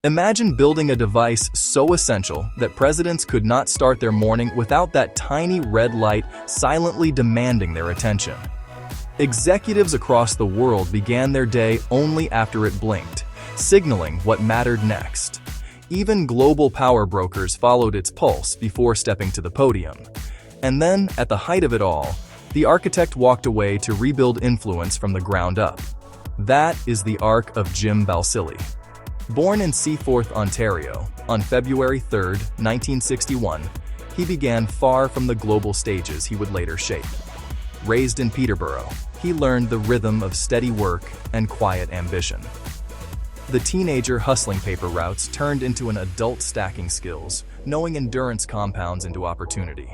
Imagine building a device so essential that presidents could not start their morning without that tiny red light silently demanding their attention. Executives across the world began their day only after it blinked, signaling what mattered next. Even global power brokers followed its pulse before stepping to the podium. And then, at the height of it all, the architect walked away to rebuild influence from the ground up. That is the arc of Jim Balsillie. Born in Seaforth, Ontario, on February 3, 1961, he began far from the global stages he would later shape. Raised in Peterborough, he learned the rhythm of steady work and quiet ambition. The teenager hustling paper routes turned into an adult stacking skills, knowing endurance compounds into opportunity.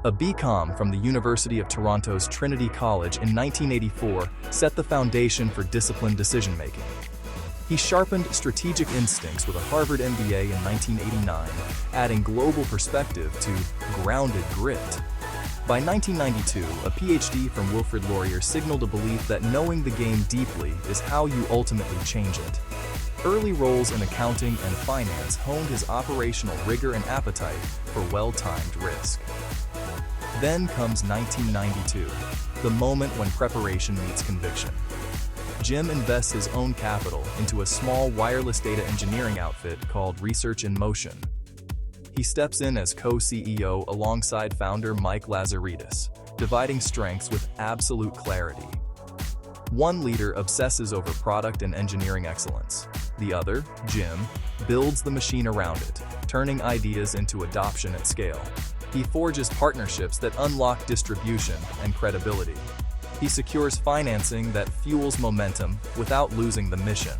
A BCom from the University of Toronto's Trinity College in 1984 set the foundation for disciplined decision-making. He sharpened strategic instincts with a Harvard MBA in 1989, adding global perspective to grounded grit. By 1992, a PhD from Wilfrid Laurier signaled a belief that knowing the game deeply is how you ultimately change it. Early roles in accounting and finance honed his operational rigor and appetite for well-timed risk. Then comes 1992, the moment when preparation meets conviction. Jim invests his own capital into a small wireless data engineering outfit called Research in Motion. He steps in as co-CEO alongside founder Mike Lazaridis, dividing strengths with absolute clarity. One leader obsesses over product and engineering excellence. The other, Jim, builds the machine around it, turning ideas into adoption at scale. He forges partnerships that unlock distribution and credibility. He secures financing that fuels momentum without losing the mission.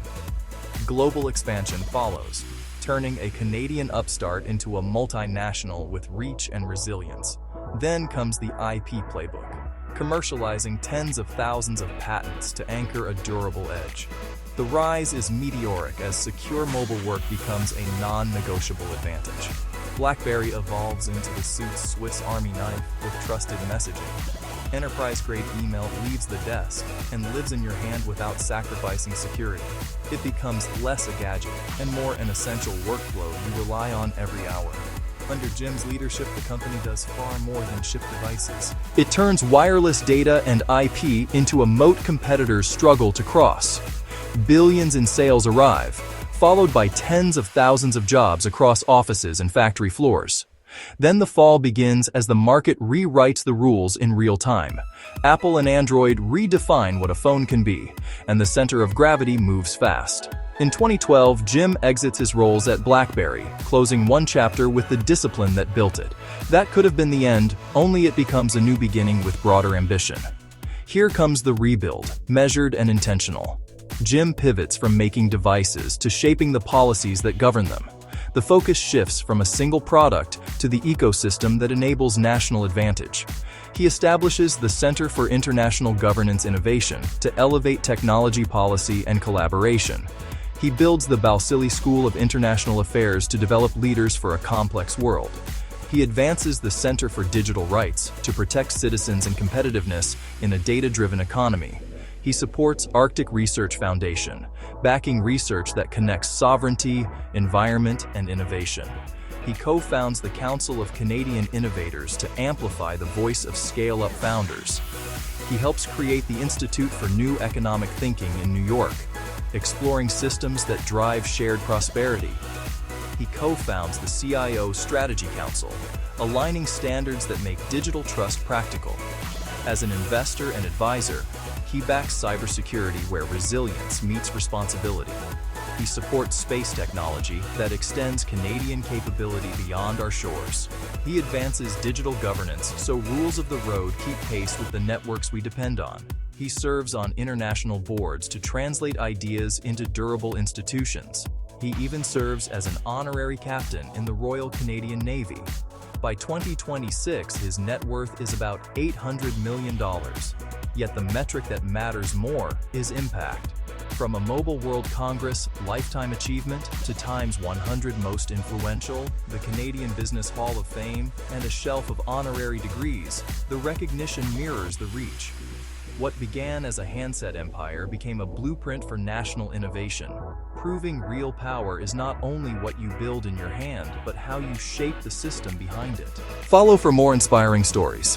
Global expansion follows, turning a Canadian upstart into a multinational with reach and resilience. Then comes the IP playbook, commercializing tens of thousands of patents to anchor a durable edge. The rise is meteoric as secure mobile work becomes a non-negotiable advantage. BlackBerry evolves into the suit's Swiss Army knife with trusted messaging. Enterprise-grade email leaves the desk and lives in your hand without sacrificing security. It becomes less a gadget and more an essential workflow you rely on every hour. Under Jim's leadership, the company does far more than ship devices. It turns wireless data and IP into a moat competitors struggle to cross. Billions in sales arrive, followed by tens of thousands of jobs across offices and factory floors. Then the fall begins as the market rewrites the rules in real time. Apple and Android redefine what a phone can be, and the center of gravity moves fast. In 2012, Jim exits his roles at BlackBerry, closing one chapter with the discipline that built it. That could have been the end, only it becomes a new beginning with broader ambition. Here comes the rebuild, measured and intentional. Jim pivots from making devices to shaping the policies that govern them. The focus shifts from a single product to the ecosystem that enables national advantage. He establishes the Center for International Governance Innovation to elevate technology policy and collaboration. He builds the Balsillie School of International Affairs to develop leaders for a complex world. He advances the Center for Digital Rights to protect citizens and competitiveness in a data-driven economy. He supports Arctic Research Foundation, backing research that connects sovereignty, environment, and innovation. He co-founds the Council of Canadian Innovators to amplify the voice of scale-up founders. He helps create the Institute for New Economic Thinking in New York, exploring systems that drive shared prosperity. He co-founds the CIO Strategy Council, aligning standards that make digital trust practical. As an investor and advisor, he backs cybersecurity where resilience meets responsibility. He supports space technology that extends Canadian capability beyond our shores. He advances digital governance so rules of the road keep pace with the networks we depend on. He serves on international boards to translate ideas into durable institutions. He even serves as an honorary captain in the Royal Canadian Navy. By 2026, his net worth is about $800 million. Yet the metric that matters more is impact. From a Mobile World Congress Lifetime Achievement to Time's 100 Most Influential, the Canadian Business Hall of Fame, and a shelf of honorary degrees, the recognition mirrors the reach. What began as a handset empire became a blueprint for national innovation, proving real power is not only what you build in your hand, but how you shape the system behind it. Follow for more inspiring stories.